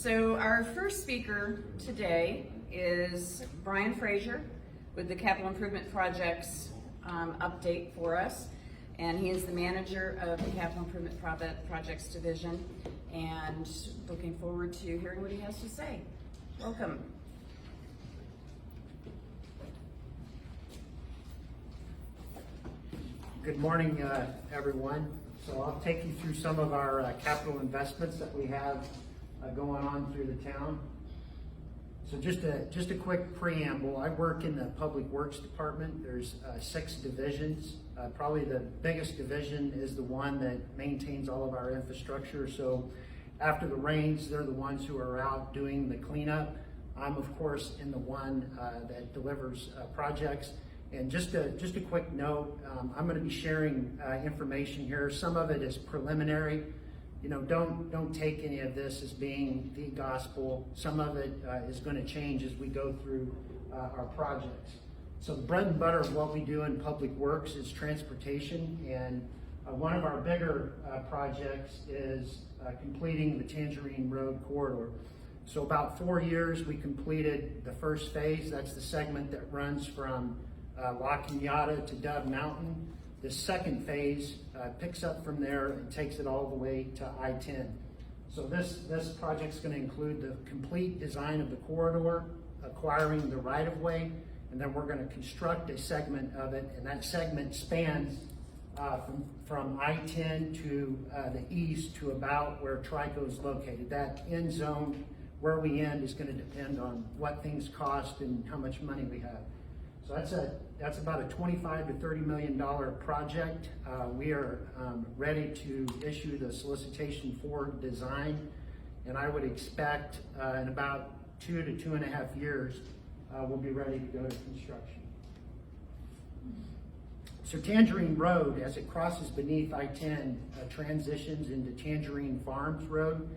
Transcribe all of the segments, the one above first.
So our first speaker today is Brian Frazier with the Capital Improvement Projects update for us. And he is the manager of the Capital Improvement Projects Division, and looking forward to hearing what he has to say. Welcome. Good morning, everyone. So I'll take you through some of our capital investments that we have going on through the town. So just a quick preamble. I work in the Public Works Department. There's 6 divisions. Probably the biggest division is the one that maintains all of our infrastructure. So after the rains, they're the ones who are out doing the cleanup. I'm of course in the one that delivers projects. And just a quick note, I'm going to be sharing information here. Some of it is preliminary. You know, don't take any of this as being the gospel. Some of it is going to change as we go through our projects. So the bread and butter of what we do in Public Works is transportation, and one of our bigger projects is completing the Tangerine Road corridor. So about 4 years we completed the first phase. That's the segment that runs from La Cañada to Dove Mountain. The second phase picks up from there and takes it all the way to I-10. So this project's going to include the complete design of the corridor, acquiring the right-of-way, and then we're going to construct a segment of it, and that segment spans from I-10 to the east to about where Trico is located. That end zone, where we end, is going to depend on what things cost and how much money we have. So that's about a $25 to $30 million project. We are ready to issue the solicitation for design, and I would expect in about 2 to 2.5 years we'll be ready to go to construction. So Tangerine Road, as it crosses beneath I-10, transitions into Tangerine Farms Road.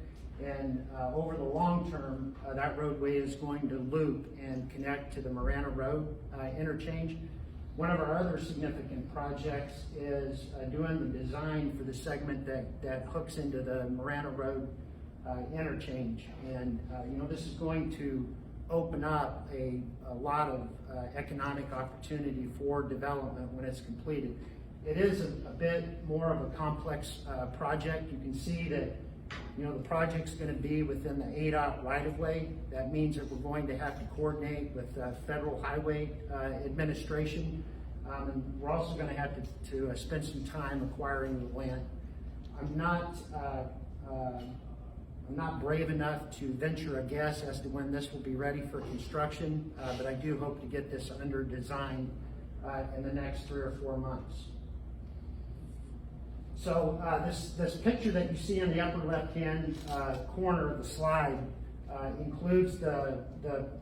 And over the long term, that roadway is going to loop and connect to the Marana Road interchange. One of our other significant projects is doing the design for the segment that hooks into the Marana Road interchange. And you know, this is going to open up a lot of economic opportunity for development when it's completed. It is a bit more of a complex project. You can see that, you know, the project's going to be within the ADOT right-of-way. That means that we're going to have to coordinate with Federal Highway Administration, and we're also going to have to spend some time acquiring the land. I'm not brave enough to venture a guess as to when this will be ready for construction, but I do hope to get this under design in the next 3 or 4 months. So this picture that you see in the upper left-hand corner of the slide includes the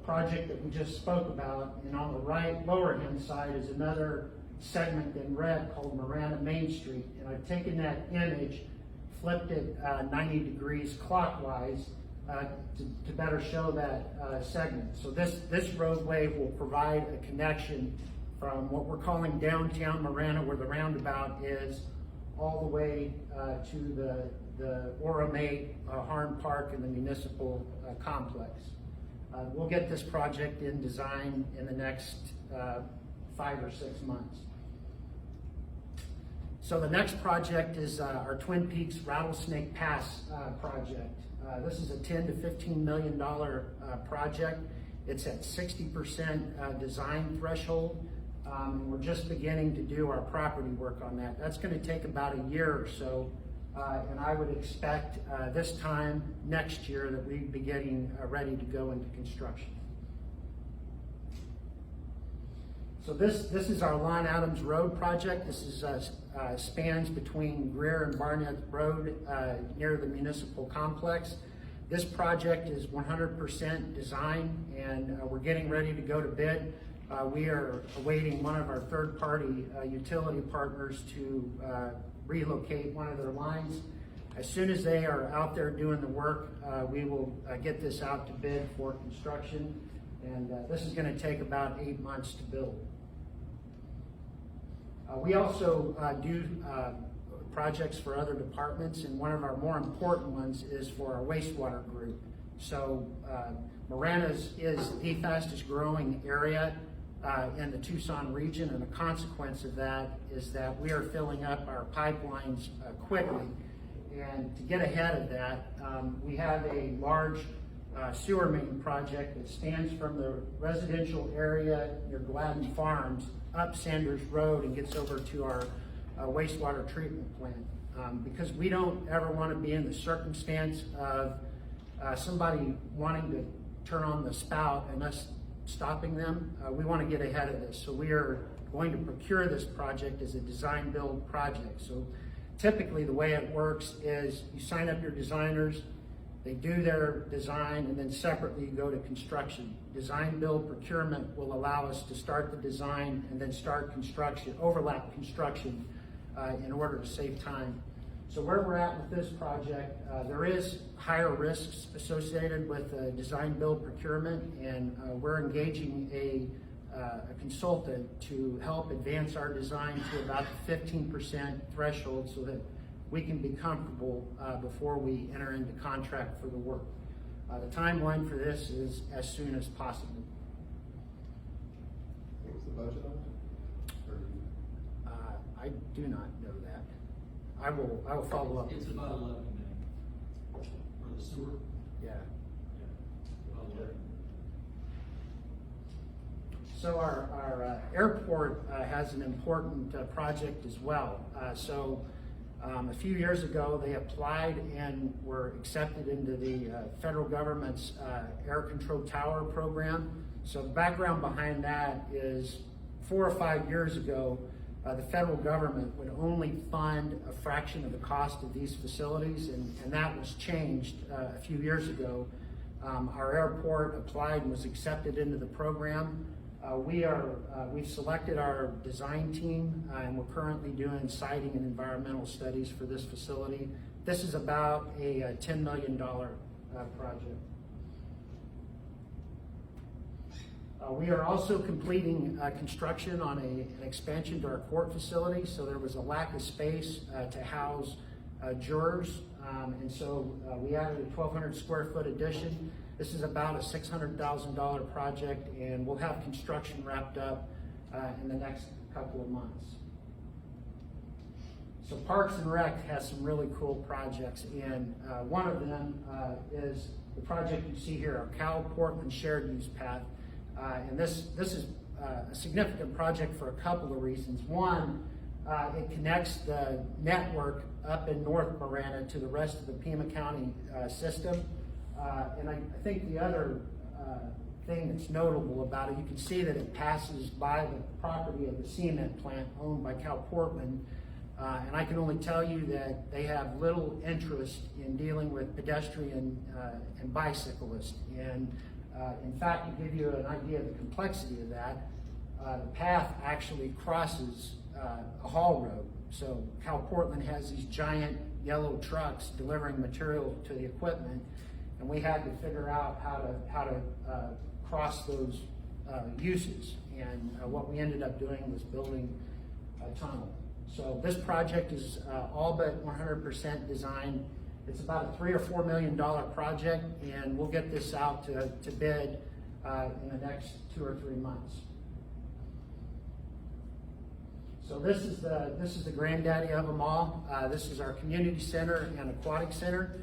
project that we just spoke about, and on the right lower-hand side is another segment in red called Marana Main Street. And I've taken that image, flipped it 90 degrees clockwise to better show that segment. So this roadway will provide a connection from what we're calling downtown Marana, where the roundabout is, all the way to the Oromate, Harn Park, and the municipal complex. We'll get this project in design in the next 5 or 6 months. So the next project is our Twin Peaks Rattlesnake Pass project. This is a $10 to $15 million project. It's at 60% design threshold. We're just beginning to do our property work on that. That's going to take about a year or so, and I would expect this time next year that we'd be getting ready to go into construction. So this is our Lon Adams Road project. This is spans between Greer and Barnett Road near the municipal complex. This project is 100% design, and we're getting ready to go to bid. We are awaiting one of our third-party utility partners to relocate one of their lines. As soon as they are out there doing the work, we will get this out to bid for construction, and this is going to take about 8 months to build. We also do projects for other departments, and one of our more important ones is for our wastewater group. So Marana is the fastest growing area in the Tucson region, and the consequence of that is that we are filling up our pipelines quickly. And to get ahead of that, we have a large sewer main project that stands from the residential area near Gladden Farms up Sanders Road and gets over to our wastewater treatment plant. Because we don't ever want to be in the circumstance of somebody wanting to turn on the spout and us stopping them. We want to get ahead of this. So we are going to procure this project as a design build project. So typically the way it works is you sign up your designers, they do their design, and then separately you go to construction. Design build procurement will allow us to start the design and then start construction, overlap construction in order to save time. So where we're at with this project, there is higher risks associated with design build procurement, and we're engaging a consultant to help advance our design to about the 15% threshold so that we can be comfortable before we enter into contract for the work. The timeline for this is as soon as possible. What's the budget on it? I do not know that. I will follow up. It's about 11 million for the sewer. Yeah. About 11. So our airport has an important project as well. A few years ago, they applied and were accepted into the federal government's air control tower program. So the background behind that is 4 or 5 years ago, the federal government would only fund a fraction of the cost of these facilities, and that was changed a few years ago. Our airport applied and was accepted into the program. We've selected our design team, and we're currently doing siting and environmental studies for this facility. This is about a $10 million project. We are also completing construction on an expansion to our court facility. So there was a lack of space to house jurors, and so we added a 1,200 square foot addition. This is about a $600,000 project, and we'll have construction wrapped up in the next couple of months. So Parks and Rec has some really cool projects, and one of them is the project you see here, our Cal Portland Shared Use Path. And this is a significant project for a couple of reasons. One, it connects the network up in North Marana to the rest of the Pima County system. And I think the other thing that's notable about it, you can see that it passes by the property of the cement plant owned by Cal Portland. And I can only tell you that they have little interest in dealing with pedestrian and bicyclists. And in fact, to give you an idea of the complexity of that, the path actually crosses a haul road. So Cal Portland has these giant yellow trucks delivering material to the equipment, and we had to figure out how to cross those uses. And what we ended up doing was building a tunnel. So this project is all but 100% designed. It's about a $3 or $4 million project, and we'll get this out to bid in the next 2 or 3 months. So this is the granddaddy of them all. This is our community center and aquatic center.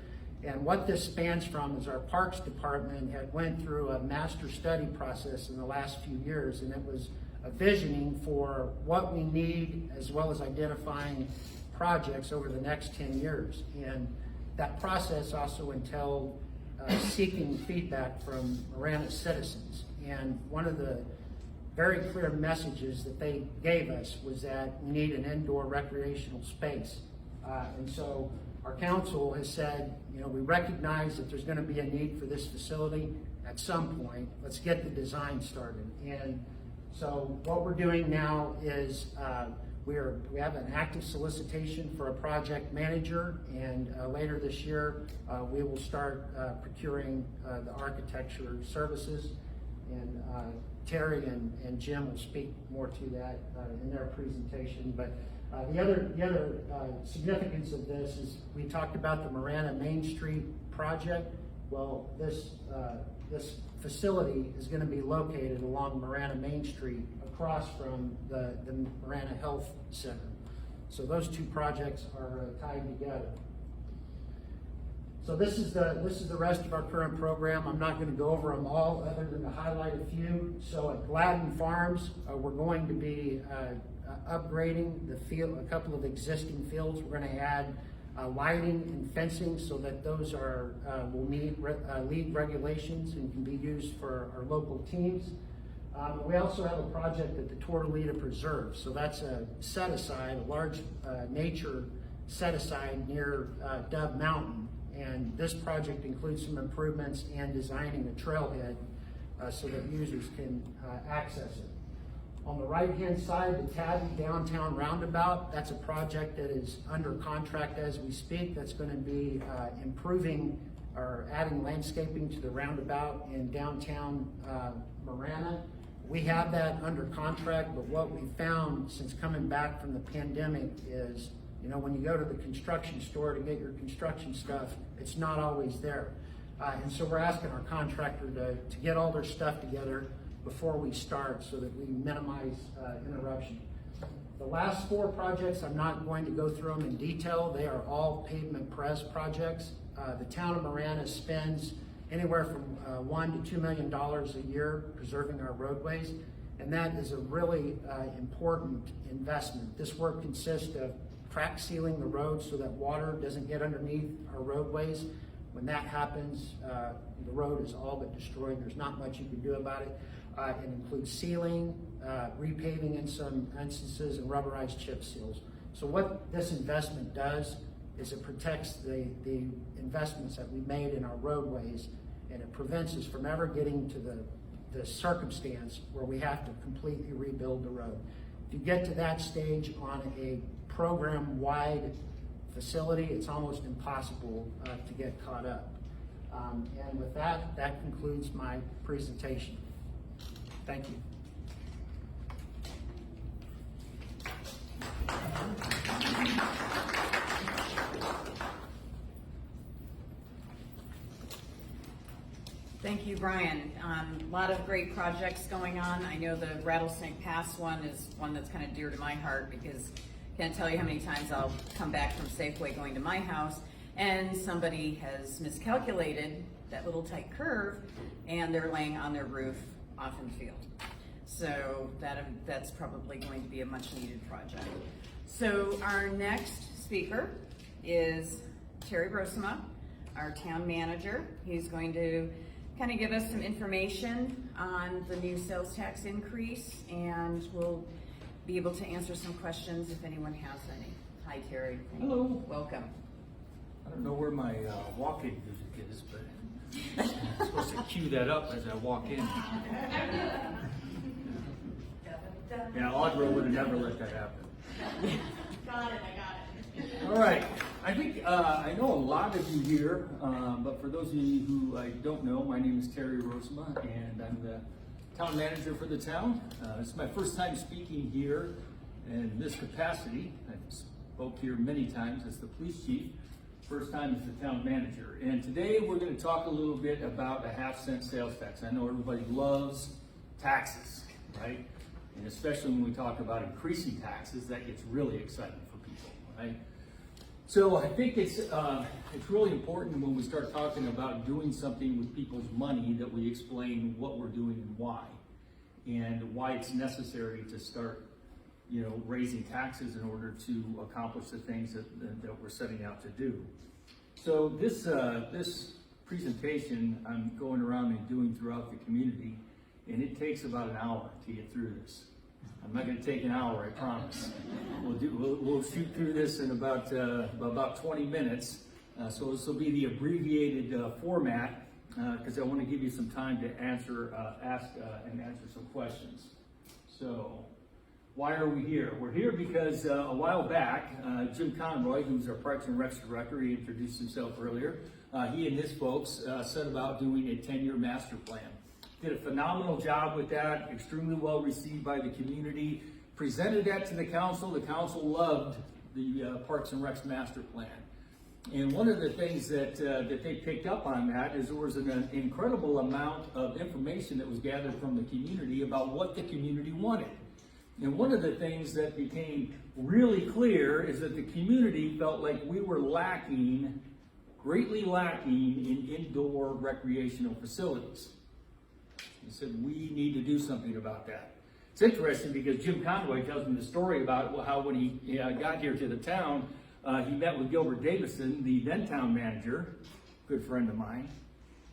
And what this spans from is our parks department had went through a master study process in the last few years, and it was a visioning for what we need as well as identifying projects over the next 10 years. And that process also entailed seeking feedback from Marana citizens. And one of the very clear messages that they gave us was that we need an indoor recreational space. And so our council has said, you know, we recognize that there's going to be a need for this facility at some point. Let's get the design started. And so what we're doing now is we have an active solicitation for a project manager, and later this year we will start procuring the architecture services. And Terry and Jim will speak more to that in their presentation. But the other significance of this is we talked about the Marana Main Street project. Well, this facility is going to be located along Marana Main Street across from the Marana Health Center. So those two projects are tied together. So this is the rest of our current program. I'm not going to go over them all other than to highlight a few. So at Gladden Farms, we're going to be upgrading the field, a couple of existing fields. We're going to add lighting and fencing so that those will meet league regulations and can be used for our local teams. We also have a project at the Tortolita Preserve. So that's a set aside, a large nature set aside near Dove Mountain. And this project includes some improvements and designing a trailhead so that users can access it. On the right-hand side, the Tabby Downtown Roundabout, that's a project that is under contract as we speak. That's going to be improving or adding landscaping to the roundabout in downtown Marana. We have that under contract, but what we found since coming back from the pandemic is, you know, when you go to the construction store to get your construction stuff, it's not always there. And so we're asking our contractor to get all their stuff together before we start so that we minimize interruption. The last four projects, I'm not going to go through them in detail. They are all pavement press projects. The town of Marana spends anywhere from $1 to $2 million a year preserving our roadways, and that is a really important investment. This work consists of crack sealing the roads so that water doesn't get underneath our roadways. When that happens, the road is all but destroyed. There's not much you can do about it. It includes sealing, repaving in some instances, and rubberized chip seals. So what this investment does is it protects the investments that we made in our roadways, and it prevents us from ever getting to the circumstance where we have to completely rebuild the road. If you get to that stage on a program-wide facility, it's almost impossible to get caught up. And with that, that concludes my presentation. Thank you. Thank you, Brian. A lot of great projects going on. I know the Rattlesnake Pass one is one that's kind of dear to my heart because I can't tell you how many times I'll come back from Safeway going to my house and somebody has miscalculated that little tight curve and they're laying on their roof off in the field. So that's probably going to be a much needed project. So our next speaker is Terry Grossima, our town manager. He's going to kind of give us some information on the new sales tax increase, and we'll be able to answer some questions if anyone has any. Hi, Terry. Hello. Welcome. I don't know where my walking music is, but I'm supposed to cue that up as I walk in. Yeah, Audra would have never let that happen. Got it, I got it. All right. I think I know a lot of you here, but for those of you who I don't know, my name is Terry Grossima, and I'm the town manager for the town. It's my first time speaking here in this capacity. I've spoke here many times as the police chief, first time as the town manager. And today we're going to talk a little bit about a 1/2-cent sales tax. I know everybody loves taxes, right? And especially when we talk about increasing taxes, that gets really exciting for people, right? So I think it's really important when we start talking about doing something with people's money that we explain what we're doing and why it's necessary to start, you know, raising taxes in order to accomplish the things that we're setting out to do. So this presentation I'm going around and doing throughout the community, and it takes about an hour to get through this. I'm not going to take an hour, I promise. We'll shoot through this in about 20 minutes. So this will be the abbreviated format because I want to give you some time to ask and answer some questions. So why are we here? We're here because a while back, Jim Conroy, who's our Parks and Recs director, he introduced himself earlier. He and his folks set about doing a 10-year master plan. Did a phenomenal job with that, extremely well received by the community, presented that to the council. The council loved the Parks and Recs master plan. And one of the things that they picked up on that is there was an incredible amount of information that was gathered from the community about what the community wanted. And one of the things that became really clear is that the community felt like we were lacking, greatly lacking in indoor recreational facilities. They said, we need to do something about that. It's interesting because Jim Conway tells me the story about how when he got here to the town, he met with Gilbert Davison, the then town manager, good friend of mine,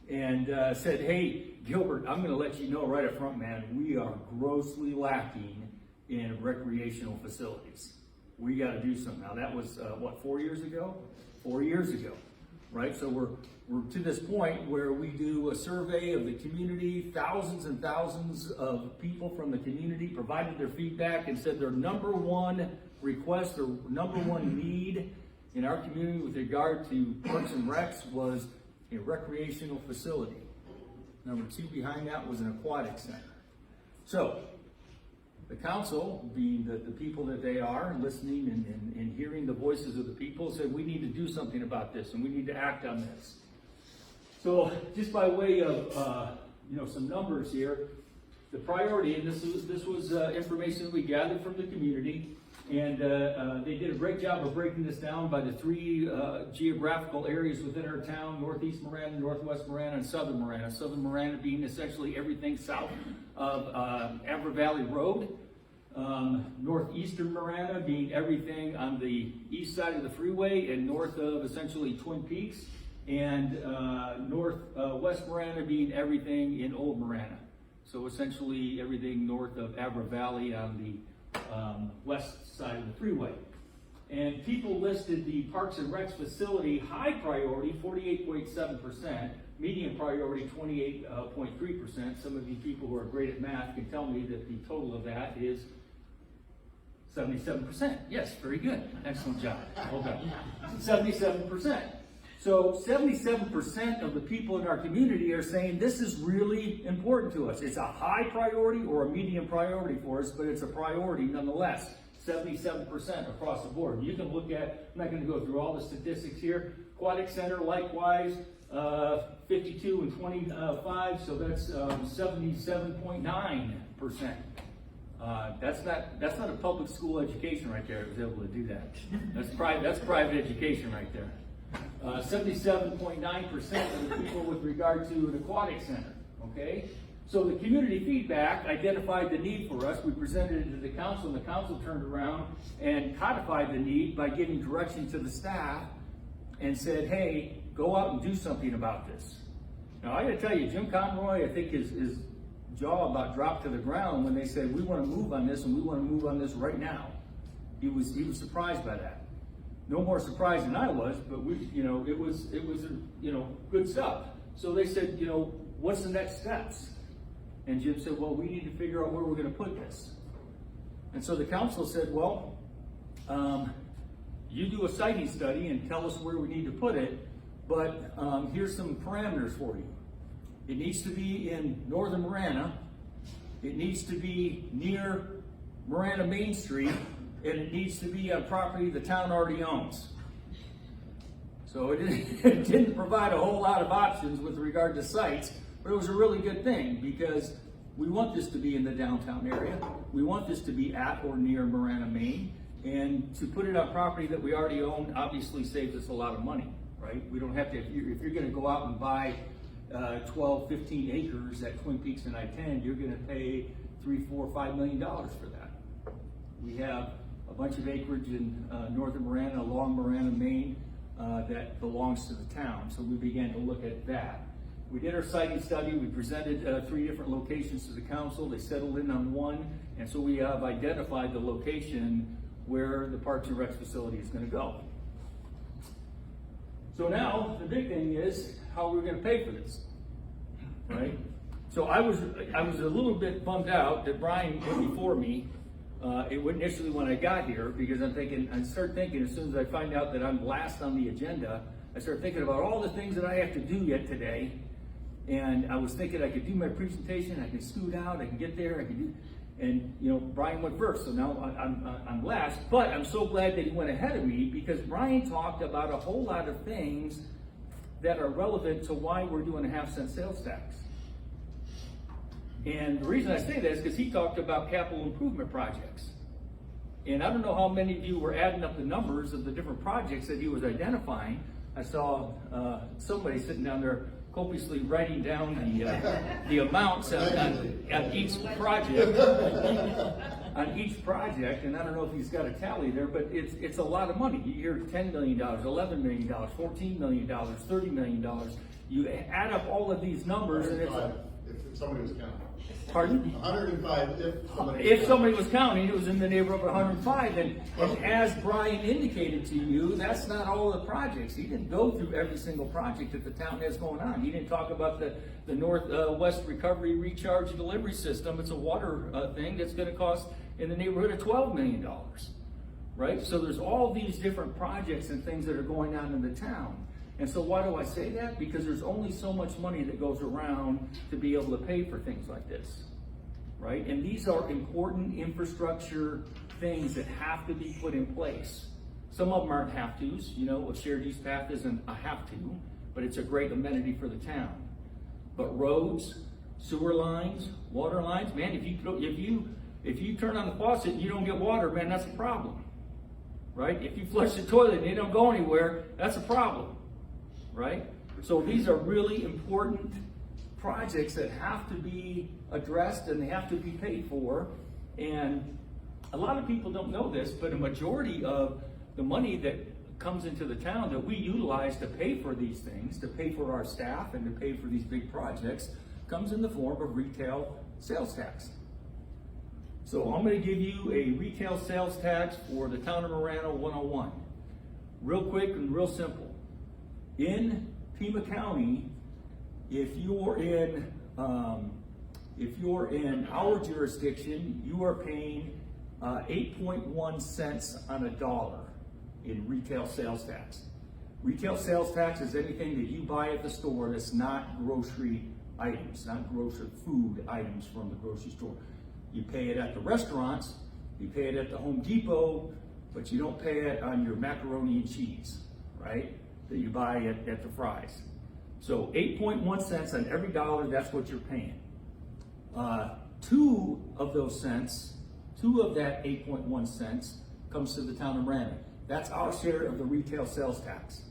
and said, hey, Gilbert, I'm going to let you know right up front, man, we are grossly lacking in recreational facilities. We got to do something. Now that was, 4 years ago? 4 years ago, right? So we're to this point where we do a survey of the community. Thousands and thousands of people from the community provided their feedback and said their number one request or number one need in our community with regard to parks and recs was a recreational facility. Number two behind that was an aquatic center. So the council, being the people that they are, listening and hearing the voices of the people, said we need to do something about this and we need to act on this. So just by way of some numbers here, the priority, and this was information that we gathered from the community, and they did a great job of breaking this down by the three geographical areas within our town: Northeast Marana, Northwest Marana, and Southern Marana. Southern Marana being essentially everything south of Amber Valley Road. Northeastern Marana being everything on the east side of the freeway and north of essentially Twin Peaks. And Northwest Marana being everything in Old Marana. So essentially everything north of Abra Valley on the west side of the freeway. And people listed the Parks and Recs facility high priority, 48.7%, medium priority, 28.3%. Some of you people who are great at math can tell me that the total of that is 77%. Yes, very good. Excellent job. Well done. 77%. So 77% of the people in our community are saying this is really important to us. It's a high priority or a medium priority for us, but it's a priority nonetheless. 77% across the board. You can look at, I'm not going to go through all the statistics here. Aquatic Center, likewise, 52 and 25, so that's 77.9%. That's not a public school education right there. I was able to do that. That's private education right there. 77.9% of the people with regard to an aquatic center, okay? So the community feedback identified the need for us. We presented it to the council, and the council turned around and codified the need by giving direction to the staff and said, hey, go out and do something about this. Now, I gotta tell you, Jim Conroy, I think his jaw about dropped to the ground when they said, we wanna move on this, and we wanna move on this right now. He was surprised by that. No more surprised than I was, but it was good stuff. So they said, what's the next steps? And Jim said, well, we need to figure out where we're going to put this. And so the council said, well, you do a siting study and tell us where we need to put it, but here's some parameters for you. It needs to be in northern Marana. It needs to be near Marana Main Street. And it needs to be on property the town already owns. So it didn't provide a whole lot of options with regard to sites, but it was a really good thing because we want this to be in the downtown area. We want this to be at or near Marana, Maine. And to put it on property that we already own obviously saves us a lot of money, right? We don't have to, if you're going to go out and buy 12, 15 acres at Twin Peaks and I-10, you're going to pay $3, $4, $5 million for that. We have a bunch of acreage in northern Marana, along Marana, Maine, that belongs to the town. So we began to look at that. We did our siting study. We presented 3 different locations to the council. They settled in on one, and so we have identified the location where the Parks and Rec facility is going to go. So now the big thing is how we're going to pay for this, right? So I was a little bit bummed out that Brian went before me. It went initially when I got here because I started thinking as soon as I find out that I'm last on the agenda, I started thinking about all the things that I have to do yet today. And I was thinking I could do my presentation, I can scoot out, I can get there, And, you know, Brian went first, so now I'm last, but I'm so glad that he went ahead of me because Brian talked about a whole lot of things that are relevant to why we're doing a 1/2-cent sales tax. And the reason I say that is because he talked about capital improvement projects. And I don't know how many of you were adding up the numbers of the different projects that he was identifying. I saw somebody sitting down there copiously writing down the amounts on each project. On each project, and I don't know if he's got a tally there, but it's a lot of money. You hear $10 million, $11 million, $14 million, $30 million. You add up all of these numbers, and it's if somebody was counting. Pardon? 105 If somebody was counting, it was in the neighborhood of 105. And as Brian indicated to you, that's not all of the projects. He didn't go through every single project that the town has going on. He didn't talk about the Northwest Recovery Recharge Delivery System. It's a water thing that's going to cost in the neighborhood of $12 million, right? So there's all these different projects and things that are going on in the town. And so why do I say that? Because there's only so much money that goes around to be able to pay for things like this, right? And these are important infrastructure things that have to be put in place. Some of them aren't have-tos. You know, a shared use path isn't a have-to, but it's a great amenity for the town. But roads, sewer lines, water lines, man, if you turn on the faucet and you don't get water, man, that's a problem, right? If you flush the toilet and you don't go anywhere, that's a problem. Right? So these are really important projects that have to be addressed and they have to be paid for. And a lot of people don't know this, but a majority of the money that comes into the town that we utilize to pay for these things, to pay for our staff and to pay for these big projects, comes in the form of retail sales tax. So I'm going to give you a retail sales tax for the town of Marana 101. Real quick and real simple. In Pima County, if you're in our jurisdiction, you are paying 8.1 cents on a dollar in retail sales tax. Retail sales tax is anything that you buy at the store that's not grocery items, not grocery food items from the grocery store. You pay it at the restaurants, you pay it at the Home Depot, but you don't pay it on your macaroni and cheese, right? That you buy at the Fry's. So 8.1 cents on every dollar, that's what you're paying. 2 of those cents, 2 of that 8.1 cents comes to the town of Marana. That's our share of the retail sales tax.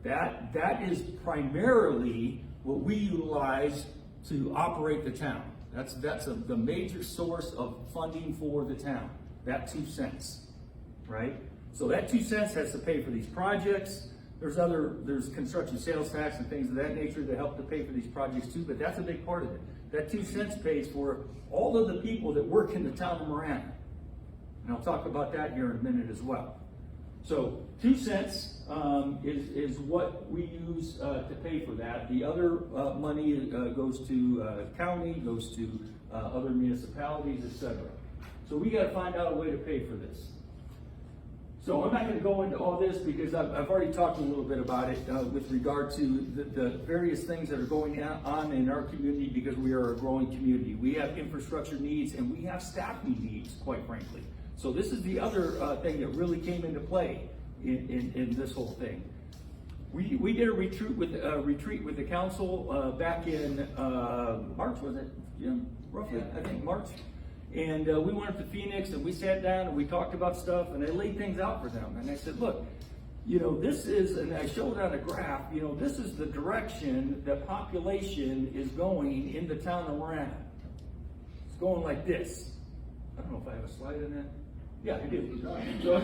That is primarily what we utilize to operate the town. That's the major source of funding for the town, that 2 cents, right? So that 2 cents has to pay for these projects. There's construction sales tax and things of that nature that help to pay for these projects too, but that's a big part of it. That 2 cents pays for all of the people that work in the town of Marana. And I'll talk about that here in a minute as well. So 2 cents is what we use to pay for that. The other money goes to county, goes to other municipalities, etc. So we got to find out a way to pay for this. So I'm not going to go into all this because I've already talked a little bit about it with regard to the various things that are going on in our community because we are a growing community. We have infrastructure needs and we have staffing needs, quite frankly. So this is the other thing that really came into play in this whole thing. We did a retreat with the council back in March, was it? Yeah, roughly, I think March. And we went up to Phoenix and we sat down and we talked about stuff and I laid things out for them. And I said, look, you know, this is, and I showed on a graph, you know, this is the direction that population is going in the town of Marana. It's going like this. I don't know if I have a slide in that. Yeah, I do. So,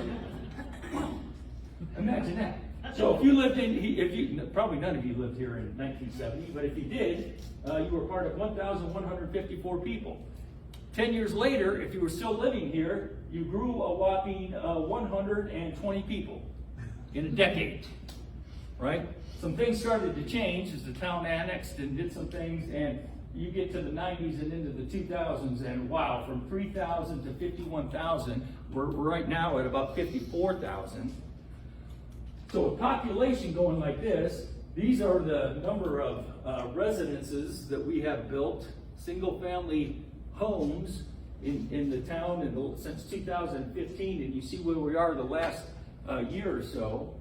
imagine that. So if you lived probably none of you lived here in 1970, but if you did, you were part of 1,154 people. 10 years later, if you were still living here, you grew a whopping 120 people in a decade, right? Some things started to change as the town annexed and did some things, and you get to the 90s and into the 2000s, and wow, from 3,000 to 51,000, we're right now at about 54,000. So a population going like this, these are the number of residences that we have built, single-family homes in the town since 2015, and you see where we are the last year or so,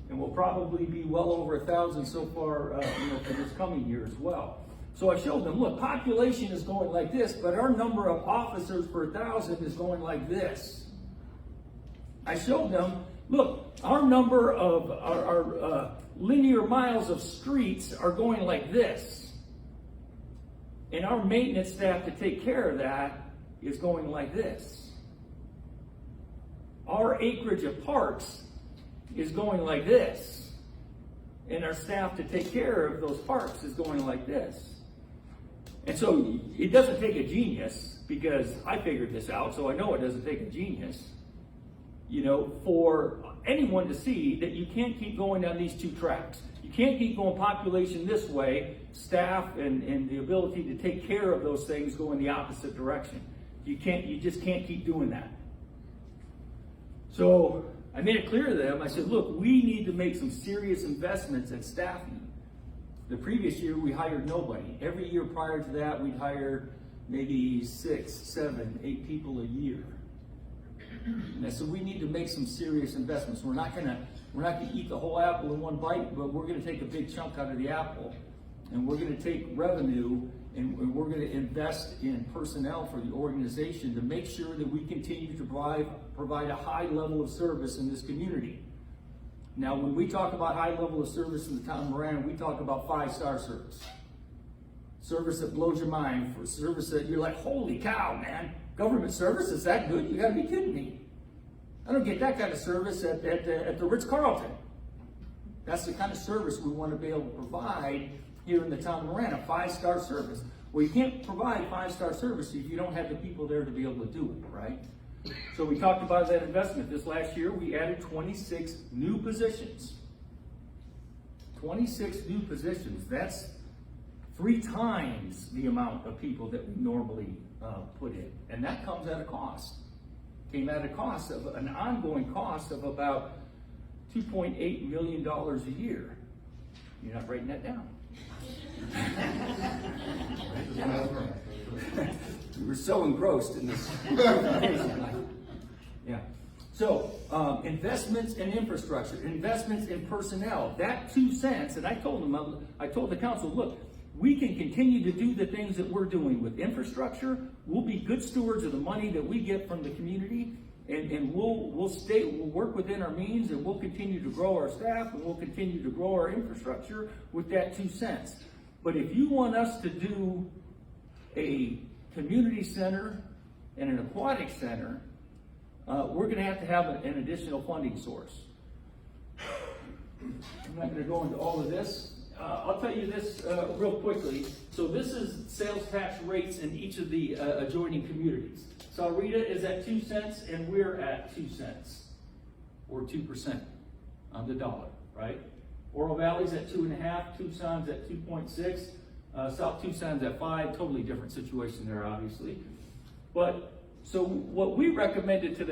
and we'll probably be well over 1,000 so far, for this coming year as well. So I showed them, look, population is going like this, but our number of officers per 1,000 is going like this. I showed them, look, our number of our linear miles of streets are going like this. And our maintenance staff to take care of that is going like this. Our acreage of parks is going like this. And our staff to take care of those parks is going like this. And so it doesn't take a genius, because I figured this out, so I know it doesn't take a genius, for anyone to see that you can't keep going down these two tracks. You can't keep going population this way, staff and the ability to take care of those things go in the opposite direction. You just can't keep doing that. So I made it clear to them, I said, look, we need to make some serious investments in staffing. The previous year, we hired nobody. Every year prior to that, we'd hire maybe 6, 7, 8 people a year. And I said, we need to make some serious investments. We're not gonna eat the whole apple in one bite, but we're gonna take a big chunk out of the apple, and we're gonna take revenue, and we're gonna invest in personnel for the organization to make sure that we continue to provide a high level of service in this community. Now, when we talk about high level of service in the town of Marana, we talk about 5-star service. Service that blows your mind, for service that you're like, holy cow, man, government service is that good? You gotta be kidding me. I don't get that kind of service at the Ritz-Carlton. That's the kind of service we want to be able to provide here in the town of Marana, 5-star service. Well, you can't provide 5-star service if you don't have the people there to be able to do it, right? So we talked about that investment. This last year, we added 26 new positions. 26 new positions. That's 3 times the amount of people that we normally put in. And that comes at a cost. Came at a cost of an ongoing cost of about $2.8 million a year. You're not writing that down. We were so engrossed in this. Yeah. So, investments in infrastructure, investments in personnel, that 2 cents, and I told the council, look, we can continue to do the things that we're doing with infrastructure. We'll be good stewards of the money that we get from the community, and we'll work within our means, and we'll continue to grow our staff, and we'll continue to grow our infrastructure with that 2 cents. But if you want us to do a community center and an aquatic center, we're going to have an additional funding source. I'm not going to go into all of this. I'll tell you this real quickly. So this is sales tax rates in each of the adjoining communities. Salrita is at 2 cents, and we're at 2 cents, or 2% on the dollar, right? Oro Valley's at 2.5, Tucson's at 2.6, South Tucson's at 5. Totally different situation there, obviously. But so what we recommended to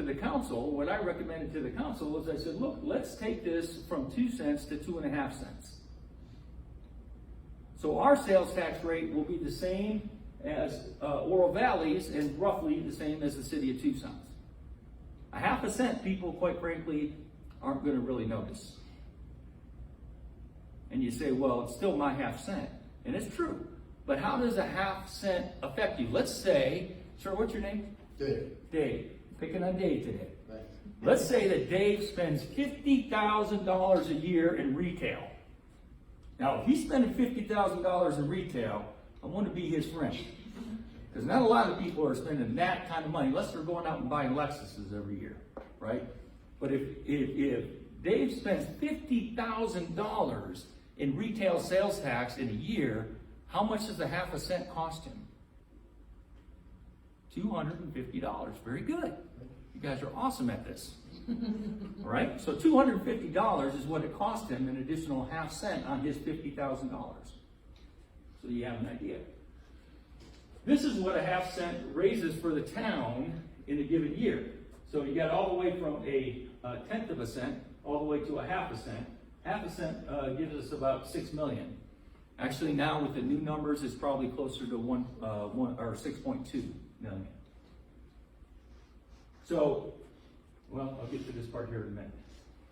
the council, what I recommended to the council was, I said, look, let's take this from 2 cents to 2.5 cents. So our sales tax rate will be the same as Oro Valley's and roughly the same as the city of Tucson's. 0.5 cent, people, quite frankly, aren't going to really notice. And you say, well, it's still my 0.5 cent. And it's true. But how does a 0.5 cent affect you? Let's say, sir, what's your name? Dave. Dave. Picking on Dave today. Thanks. Let's say that Dave spends $50,000 a year in retail. Now, if he's spending $50,000 in retail, I want to be his friend. Because not a lot of people are spending that kind of money, unless they're going out and buying Lexuses every year, right? But if Dave spends $50,000 in retail sales tax in a year, how much does a 0.5 cent cost him? $250. Very good. You guys are awesome at this. All right? So $250 is what it cost him, an additional 0.5 cent on his $50,000. So you have an idea. This is what a 0.5 cent raises for the town in a given year. So you got all the way from a 1/10 cent all the way to a 0.5 cent. 0.5 cent gives us about $6 million. Actually, now with the new numbers, it's probably closer to 1 or 6.2. million. So, well, I'll get to this part here in a minute.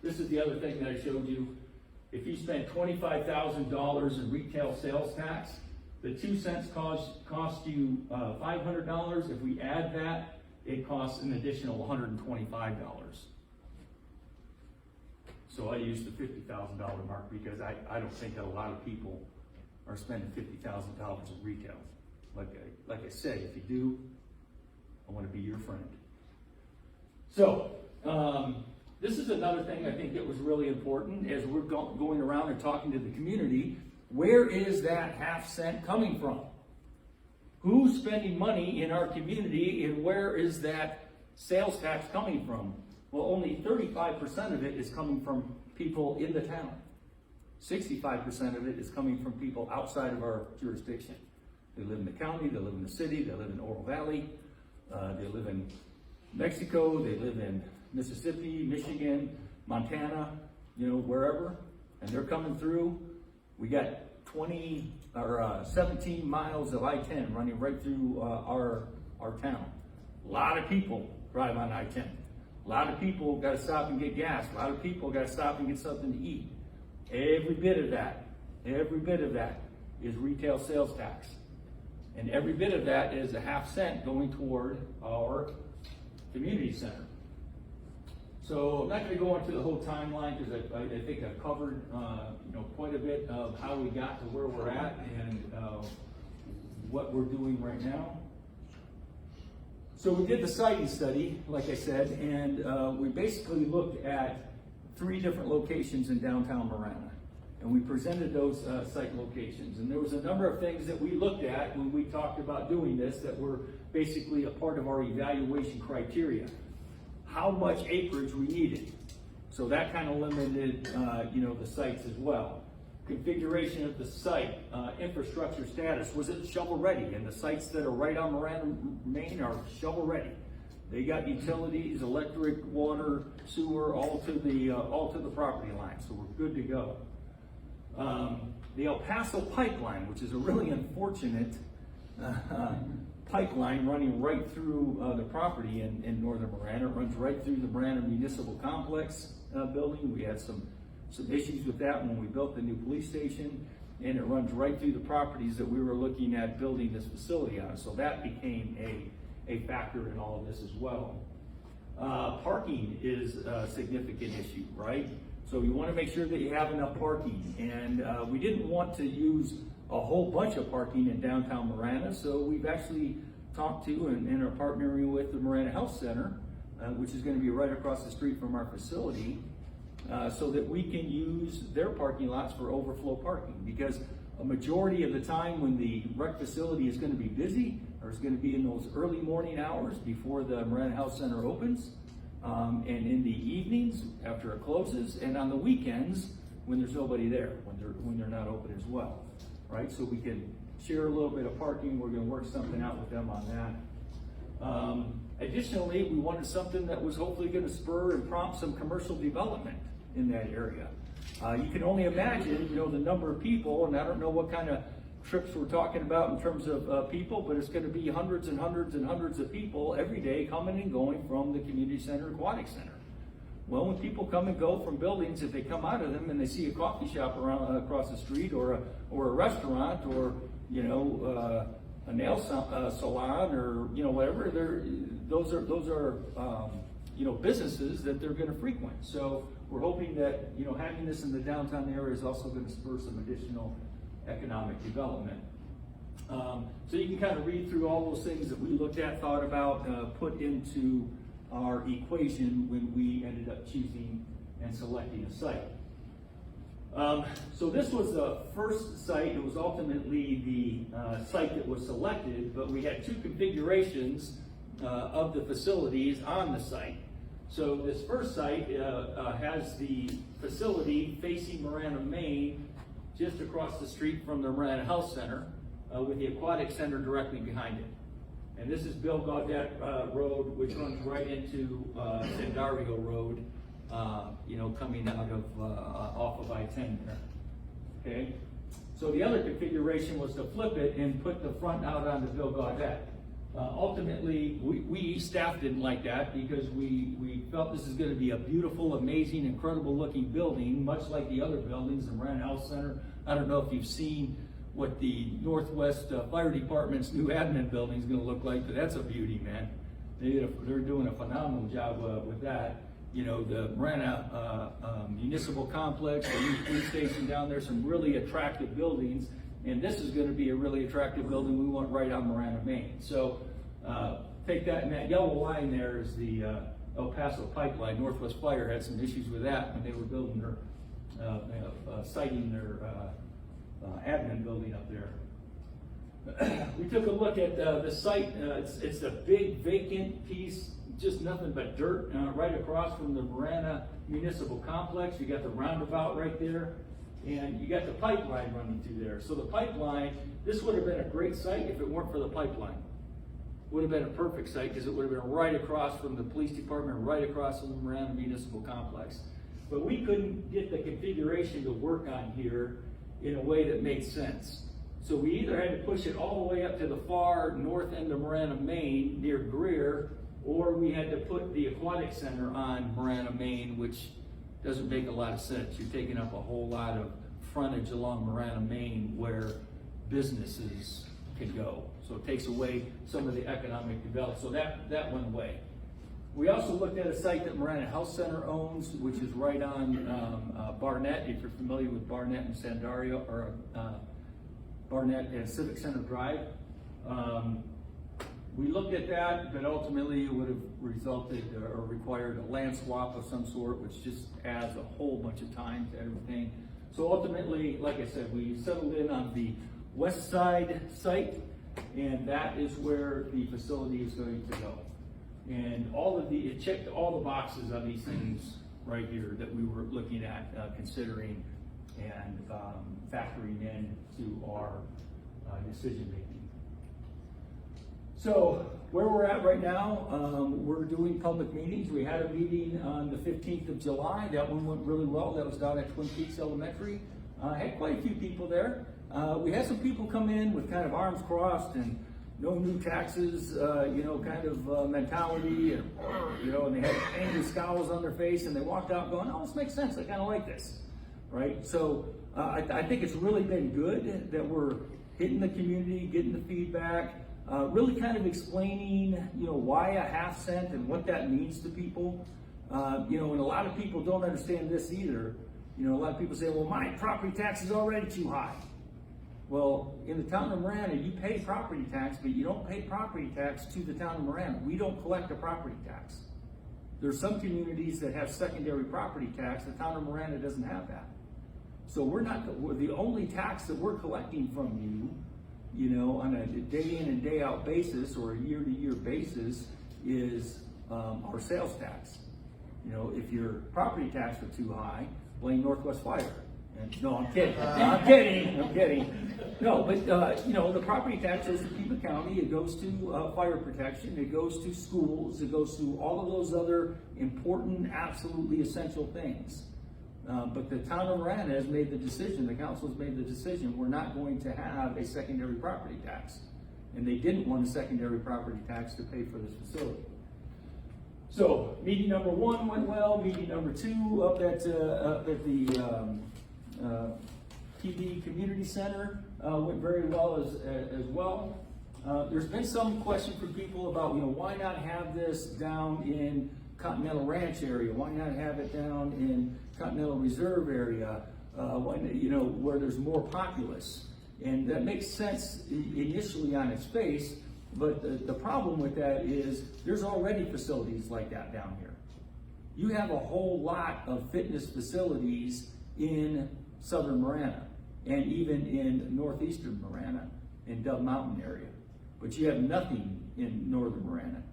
This is the other thing that I showed you. If you spend $25,000 in retail sales tax, the 2 cents cost you $500. If we add that, it costs an additional $125. So I use the $50,000 mark because I don't think that a lot of people are spending $50,000 in retail. Like I said, if you do, I want to be your friend. So, this is another thing I think that was really important as we're going around and talking to the community. Where is that half cent coming from? Who's spending money in our community, and where is that sales tax coming from? Well, only 35% of it is coming from people in the town. 65% of it is coming from people outside of our jurisdiction. They live in the county, they live in the city, they live in Oro Valley, they live in Mexico, they live in Mississippi, Michigan, Montana, wherever, and they're coming through. We got 17 miles of I-10 running right through our town. A lot of people drive on I-10. A lot of people got to stop and get gas. A lot of people got to stop and get something to eat. Every bit of that is retail sales tax. And every bit of that is a half cent going toward our community center. So I'm not going to go into the whole timeline because I think I've covered quite a bit of how we got to where we're at and what we're doing right now. So we did the siting study, like I said, and we basically looked at 3 different locations in downtown Marana. And we presented those site locations. And there was a number of things that we looked at when we talked about doing this that were basically a part of our evaluation criteria. How much acreage we needed. So that kind of limited, the sites as well. Configuration of the site, infrastructure status, was it shovel ready? And the sites that are right on Marana Main are shovel ready. They got utilities, electric, water, sewer, all to the property line. So we're good to go. The El Paso pipeline, which is a really unfortunate pipeline running right through the property in northern Marana. It runs right through the Marana Municipal Complex building. We had some issues with that when we built the new police station, and it runs right through the properties that we were looking at building this facility on. So that became a factor in all of this as well. Parking is a significant issue, right? So you want to make sure that you have enough parking, and we didn't want to use a whole bunch of parking in downtown Marana, so we've actually talked to and are partnering with the Marana Health Center, which is going to be right across the street from our facility, so that we can use their parking lots for overflow parking, because a majority of the time when the rec facility is going to be busy, or is going to be in those early morning hours before the Marana Health Center opens, and in the evenings after it closes, and on the weekends when there's nobody there, when they're not open as well. Right, so we can share a little bit of parking. We're going to work something out with them on that. Additionally, we wanted something that was hopefully going to spur and prompt some commercial development in that area. You can only imagine, the number of people, and I don't know what kind of trips we're talking about in terms of people, but it's going to be hundreds and hundreds and hundreds of people every day coming and going from the community center, Aquatic Center. Well, when people come and go from buildings, if they come out of them and they see a coffee shop across the street, or a restaurant, or a nail salon, or whatever, those are businesses that they're going to frequent. So we're hoping that having this in the downtown area is also going to spur some additional economic development. So you can kind of read through all those things that we looked at, thought about, put into our equation when we ended up choosing and selecting a site. So this was the first site. It was ultimately the site that was selected, but we had 2 configurations of the facilities on the site. So this first site has the facility facing Marana Main, just across the street from the Marana Health Center, with the Aquatic Center directly behind it. And this is Bill Gaudette Road, which runs right into Sandario Road, coming out of off of I-10 there. Okay. So the other configuration was to flip it and put the front out onto Bill Gaudette. Ultimately, we staff didn't like that because we felt this is going to be a beautiful, amazing, incredible looking building, much like the other buildings, the Marana Health Center. I don't know if you've seen what the Northwest Fire Department's new admin building is going to look like, but that's a beauty, man. They're doing a phenomenal job with that. You know, the Marana Municipal Complex, the new police station down there, some really attractive buildings. And this is going to be a really attractive building we want right on Marana, Maine. So take that, and that yellow line there is the El Paso pipeline. Northwest Fire had some issues with that when they were building their, siting their admin building up there. We took a look at the site. It's a big vacant piece, just nothing but dirt right across from the Marana Municipal Complex. You got the roundabout right there, and you got the pipeline running through there. So the pipeline, this would have been a great site if it weren't for the pipeline. Would have been a perfect site because it would have been right across from the police department, right across from the Marana Municipal Complex. But we couldn't get the configuration to work on here in a way that made sense. So we either had to push it all the way up to the far north end of Marana, Maine, near Greer, or we had to put the Aquatic Center on Marana, Maine, which doesn't make a lot of sense. You're taking up a whole lot of frontage along Marana, Maine, where businesses can go. So it takes away some of the economic development. So that went away. We also looked at a site that Marana Health Center owns, which is right on Barnett, if you're familiar with Barnett and Sandario, or Barnett and Civic Center Drive. We looked at that, but ultimately it would have resulted or required a land swap of some sort, which just adds a whole bunch of time to everything. So ultimately, like I said, we settled in on the west side site, and that is where the facility is going to go. And it checked all the boxes on these things right here that we were looking at, considering, and factoring in to our decision making. So where we're at right now, we're doing public meetings. We had a meeting on the 15th of July. That one went really well. That was down at Twin Peaks Elementary. Had quite a few people there. We had some people come in with kind of arms crossed and no new taxes, kind of mentality, and and they had angry scowls on their face, and they walked out going, "Oh, this makes sense. I kind of like this," right? So I think it's really been good that we're hitting the community, getting the feedback, really kind of explaining, why a half cent and what that means to people. And a lot of people don't understand this either. A lot of people say, "Well, my property tax is already too high." Well, in the town of Marana, you pay property tax, but you don't pay property tax to the town of Marana. We don't collect a property tax. There's some communities that have secondary property tax. The town of Marana doesn't have that. So we're the only tax that we're collecting from you, on a day in and day out basis or a year to year basis is our sales tax. If your property tax were too high, blame Northwest Fire. And, no, I'm kidding. I'm kidding. No, but the property tax goes to Pima County. It goes to fire protection. It goes to schools. It goes to all of those other important, absolutely essential things. But the town of Marana has made the decision. The council has made the decision. We're not going to have a secondary property tax, and they didn't want a secondary property tax to pay for this facility. So meeting number 1 went well. Meeting number 2 up at the PD Community Center went very well as well. There's been some question from people about, why not have this down in Continental Ranch area? Why not have it down in Continental Reserve area? Where there's more populace? And that makes sense initially on its face, but the problem with that is there's already facilities like that down here. You have a whole lot of fitness facilities in southern Marana and even in northeastern Marana in Dove Mountain area, but you have nothing in northern Marana.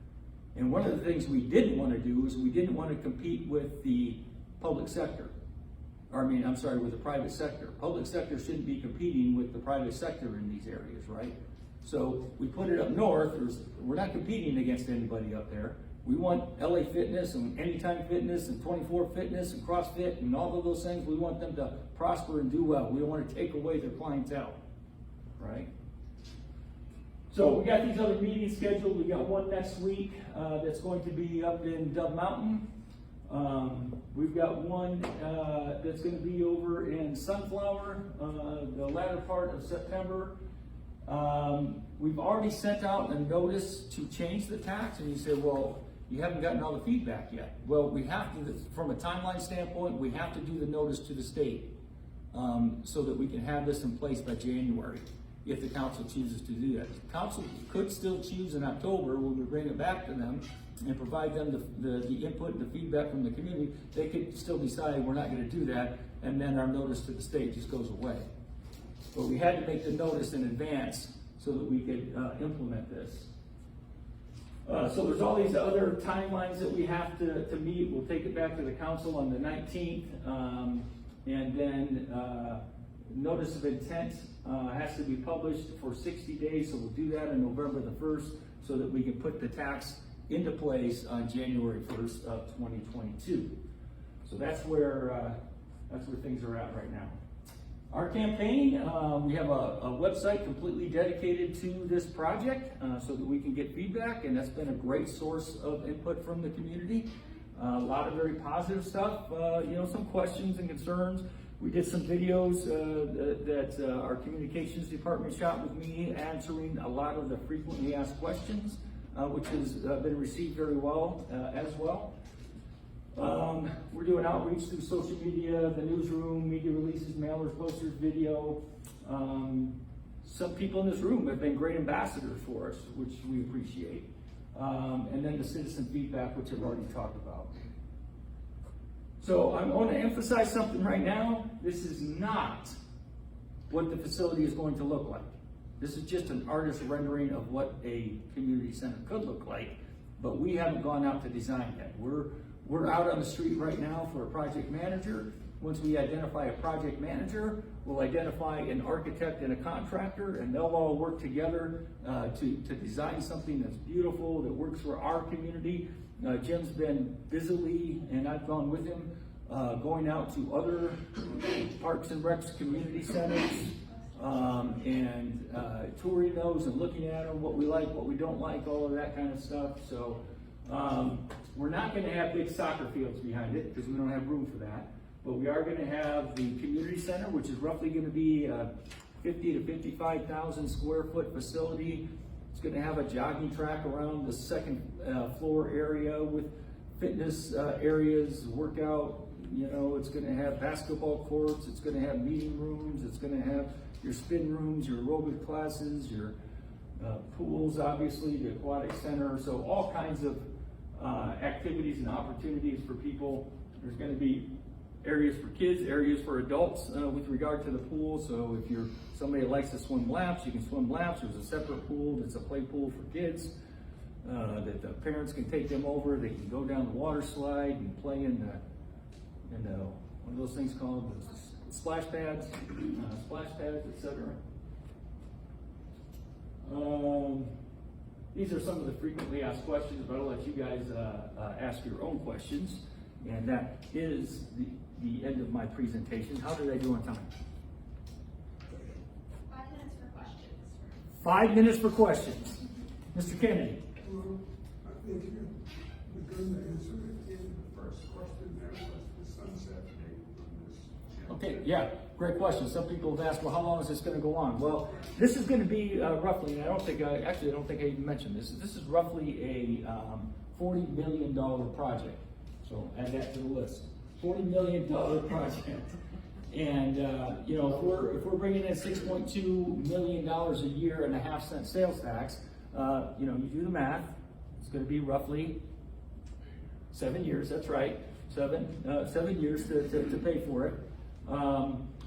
And one of the things we didn't want to do is we didn't want to compete with the public sector. With the private sector. Public sector shouldn't be competing with the private sector in these areas, right? So we put it up north. We're not competing against anybody up there. We want LA Fitness and Anytime Fitness and 24 Fitness and CrossFit and all of those things. We want them to prosper and do well. We don't want to take away their clientele, right? So we got these other meetings scheduled. We got one next week that's going to be up in Dove Mountain. We've got one that's going to be over in Sunflower the latter part of September. We've already sent out a notice to change the tax, and you say, well, you haven't gotten all the feedback yet. Well, we have to, from a timeline standpoint, we have to do the notice to the state so that we can have this in place by January, if the council chooses to do that. The council could still choose in October when we bring it back to them and provide them the input and the feedback from the community. They could still decide we're not going to do that, and then our notice to the state just goes away. But we had to make the notice in advance so that we could implement this. So there's all these other timelines that we have to meet. We'll take it back to the council on the 19th, and then notice of intent has to be published for 60 days, so we'll do that on November the 1st so that we can put the tax into place on January 1st of 2022. So that's where things are at right now. Our campaign, we have a website completely dedicated to this project so that we can get feedback, and that's been a great source of input from the community. A lot of very positive stuff, some questions and concerns. We did some videos that our communications department shot with me, answering a lot of the frequently asked questions, which has been received very well as well. We're doing outreach through social media, the newsroom, media releases, mailers, posters, video. Some people in this room have been great ambassadors for us, which we appreciate. And then the citizen feedback, which I've already talked about. So I'm going to emphasize something right now. This is not what the facility is going to look like. This is just an artist rendering of what a community center could look like, but we haven't gone out to design yet. We're out on the street right now for a project manager. Once we identify a project manager, we'll identify an architect and a contractor, and they'll all work together to design something that's beautiful, that works for our community. Jim's been busily, and I've gone with him, going out to other parks and recs community centers and touring those and looking at them, what we like, what we don't like, all of that kind of stuff. So we're not going to have big soccer fields behind it because we don't have room for that. But we are going to have the community center, which is roughly going to be a 50 to 55,000 square foot facility. It's going to have a jogging track around the second floor area with fitness areas, workout. It's going to have basketball courts. It's going to have meeting rooms. It's going to have your spin rooms, your aerobic classes, your pools, obviously, the aquatic center. So all kinds of activities and opportunities for people. There's going to be areas for kids, areas for adults with regard to the pool. So if you're somebody that likes to swim laps, you can swim laps. There's a separate pool that's a play pool for kids that the parents can take them over. They can go down the water slide and play in one of those things called splash pads, etc. These are some of the frequently asked questions, but I'll let you guys ask your own questions. And that is the end of my presentation. How did I do on time? 5 minutes for questions. 5 minutes for questions. Mr. Kennedy. Well, I think you're going to answer it in the first question. There was the sunset date on this. Okay, yeah, great question. Some people have asked, well, how long is this going to go on? Well, this is going to be roughly, and I don't think I even mentioned this. This is roughly a $40 million project. So add that to the list. $40 million project. And if we're bringing in $6.2 million a year and a half-cent sales tax, you do the math. It's going to be roughly 7 years. That's right, 7 years to pay for it.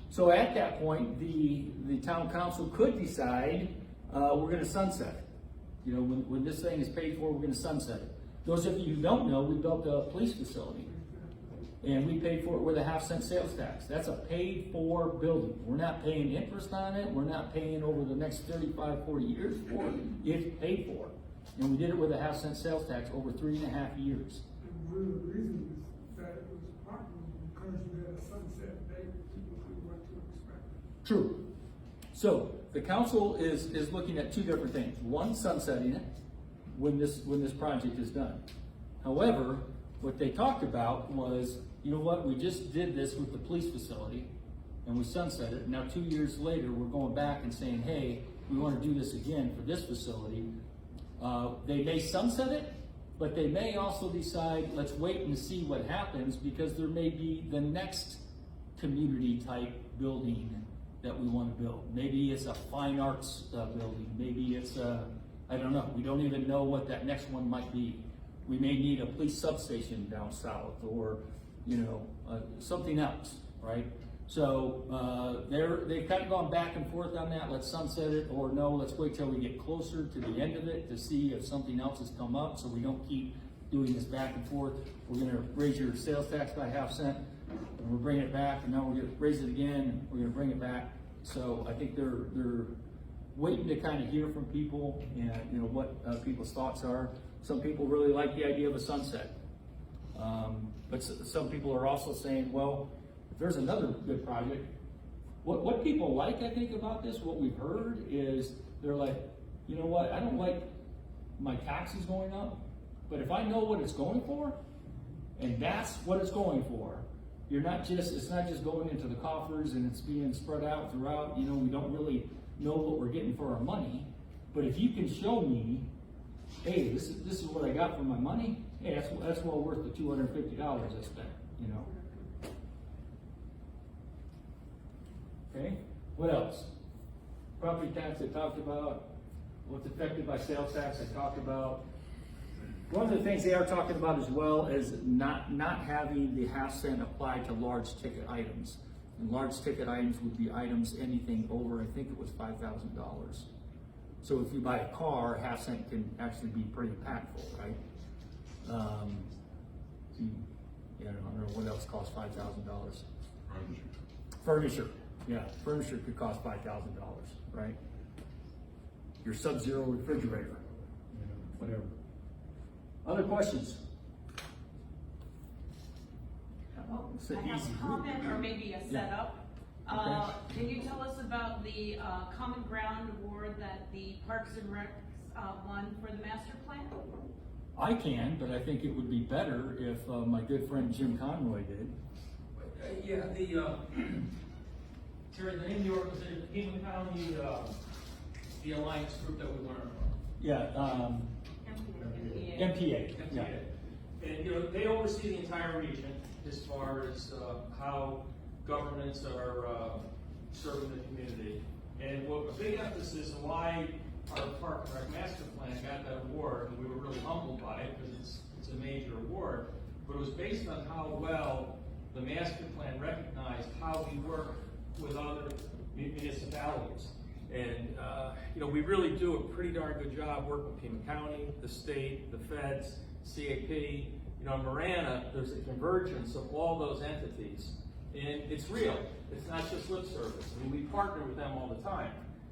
So at that point, the town council could decide we're going to sunset it. When this thing is paid for, we're going to sunset it. Those of you who don't know, we built a police facility, and we paid for it with a half-cent sales tax. That's a paid-for building. We're not paying interest on it. We're not paying over the next 35, 40 years for it. It's paid for. And we did it with a half-cent sales tax over 3.5 years. And one of the reasons that it was partly because you had a sunset date, people knew what to expect. True. So the council is looking at two different things. One, sunsetting it when this project is done. However, what they talked about was, you know what, we just did this with the police facility and we sunset it. Now 2 years later, we're going back and saying, hey, we want to do this again for this facility. They may sunset it, but they may also decide, let's wait and see what happens, because there may be the next community type building that we want to build. Maybe it's a fine arts building. Maybe it's I don't know. We don't even know what that next one might be. We may need a police substation down south, or something else, right? So they've kind of gone back and forth on that. Let's sunset it, or no, let's wait till we get closer to the end of it to see if something else has come up, so we don't keep doing this back and forth. We're going to raise your sales tax by ½ cent, and we're bringing it back, and now we're going to raise it again, and we're going to bring it back. So I think they're waiting to kind of hear from people and what people's thoughts are. Some people really like the idea of a sunset, but some people are also saying, well, if there's another good project. What people like, I think, about this, what we've heard is they're like, you know what, I don't like my taxes going up, but if I know what it's going for, and that's what it's going for, it's not just going into the coffers and it's being spread out throughout, we don't really know what we're getting for our money. But if you can show me, hey, this is what I got for my money, hey, that's well worth the $250 I spent, Okay, what else? Property tax I talked about. What's affected by sales tax I talked about. One of the things they are talking about as well is not having the ½ cent apply to large ticket items. And large ticket items would be items anything over, I think it was $5,000. So if you buy a car, ½ cent can actually be pretty impactful, right? I don't know what else costs $5,000. Furniture. Yeah, furniture could cost $5,000, right? Your Sub-Zero refrigerator, whatever. Other questions? It's I an have easy a comment or maybe a Yeah. setup. Okay. Can you tell us about the Common Ground Award that the Parks and Recs won for the master plan? I can, but I think it would be better if my good friend Jim Conroy did. Terry, the name of the organization, Kingman County, the alliance group that we learned from. Yeah, MPA. Yeah. And, they oversee the entire region as far as how governments are serving the community. And what a big emphasis and why our Park and Rec Master Plan got that award, and we were really humbled by it because it's a major award, but it was based on how well the master plan recognized how we work with other municipalities. And, we really do a pretty darn good job working with Kingman County, the state, the feds, CAP. In Marana, there's a convergence of all those entities. And it's real. It's not just lip service. We partner with them all the time.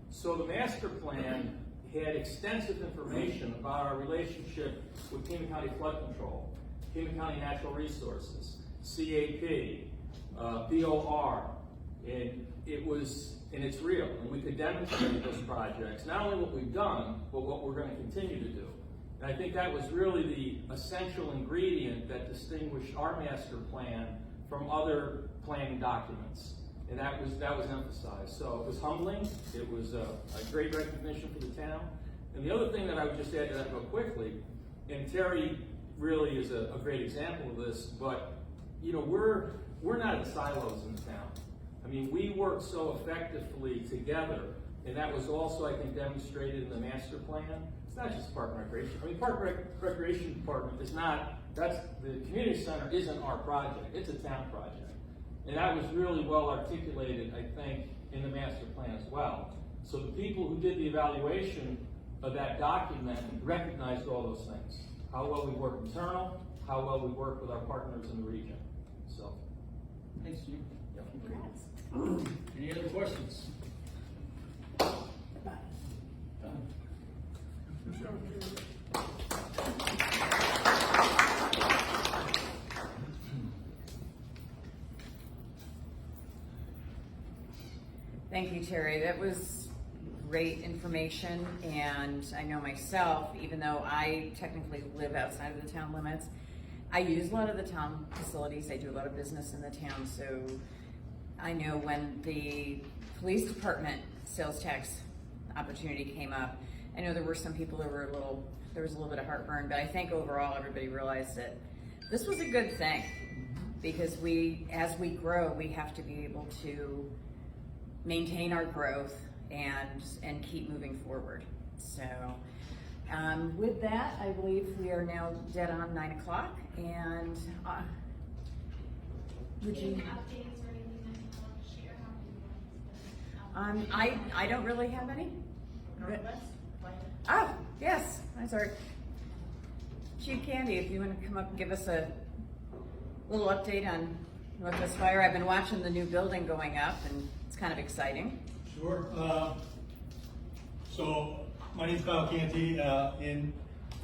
So the master plan had extensive information about our relationship with Kingman County Flood Control, Kingman County Natural Resources, CAP, BOR, and it's real. And we could demonstrate those projects, not only what we've done, but what we're going to continue to do. And I think that was really the essential ingredient that distinguished our master plan from other planning documents. And that was emphasized. So it was humbling. It was a great recognition for the town. And the other thing that I would just add to that real quickly, and Terry really is a great example of this, but we're not in silos in the town. I mean, we work so effectively together, and that was also, I think, demonstrated in the master plan. It's not just Park and Recreation. I mean, Park and Recreation Department is not, the community center isn't our project, it's a town project. And that was really well articulated, I think, in the master plan as well. So the people who did the evaluation of that document recognized all those things. How well we work internal, how well we work with our partners in the region. So, Thanks, Jim. Any other questions? Thank you, Terry. That was great information, and I know myself, even though I technically live outside of the town limits, I use a lot of the town facilities. I do a lot of business in the town, so I know when the police department sales tax opportunity came up, I know there were some people that were there was a little bit of heartburn, but I think overall everybody realized that this was a good thing, because as we grow, we have to be able to maintain our growth and keep moving forward. So with that, I believe we are now dead on 9 o'clock, and would you? Any updates or anything that you want to share? How many ones? I don't really have any. Northwest? Oh, yes, I'm sorry. Chief Candy, if you want to come up and give us a little update on Northwest Fire. I've been watching the new building going up, and it's kind of exciting. Sure. So my name's Kyle Canty, and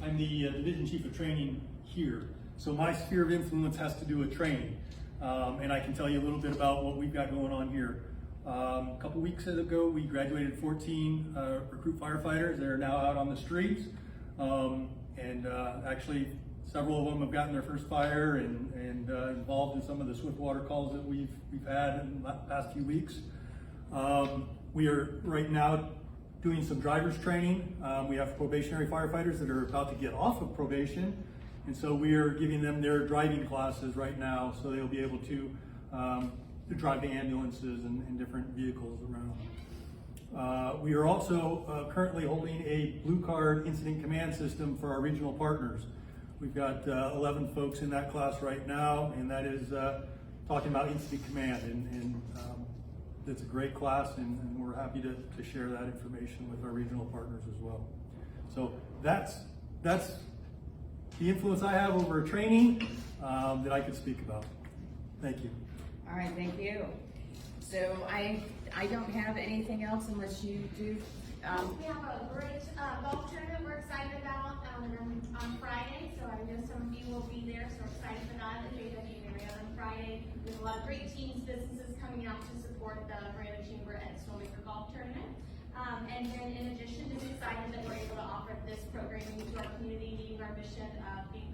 I'm the Division Chief of Training here. So my sphere of influence has to do with training, and I can tell you a little bit about what we've got going on here. A couple weeks ago, we graduated 14 recruit firefighters that are now out on the streets, and actually several of them have gotten their first fire and involved in some of the Wastewater calls that we've had in the past few weeks. We are right now doing some driver's training. We have probationary firefighters that are about to get off of probation, and so we are giving them their driving classes right now, so they'll be able to drive the ambulances and different vehicles around. We are also currently holding a blue card incident command system for our regional partners. We've got 11 folks in that class right now, and that is talking about incident command, and it's a great class, and we're happy to share that information with our regional partners as well. So that's the influence I have over training that I could speak about. Thank you. All right, thank you. So I don't have anything else unless you do. We have a great golf tournament we're excited about on Friday, so I know some of you will be there, so we're excited for that in the JW area on Friday. There's a lot of great teams, businesses coming out to support the Marana Chamber and Snowmaker Golf Tournament. And then in addition, just excited that we're able to offer this programming to our community, meeting our mission of being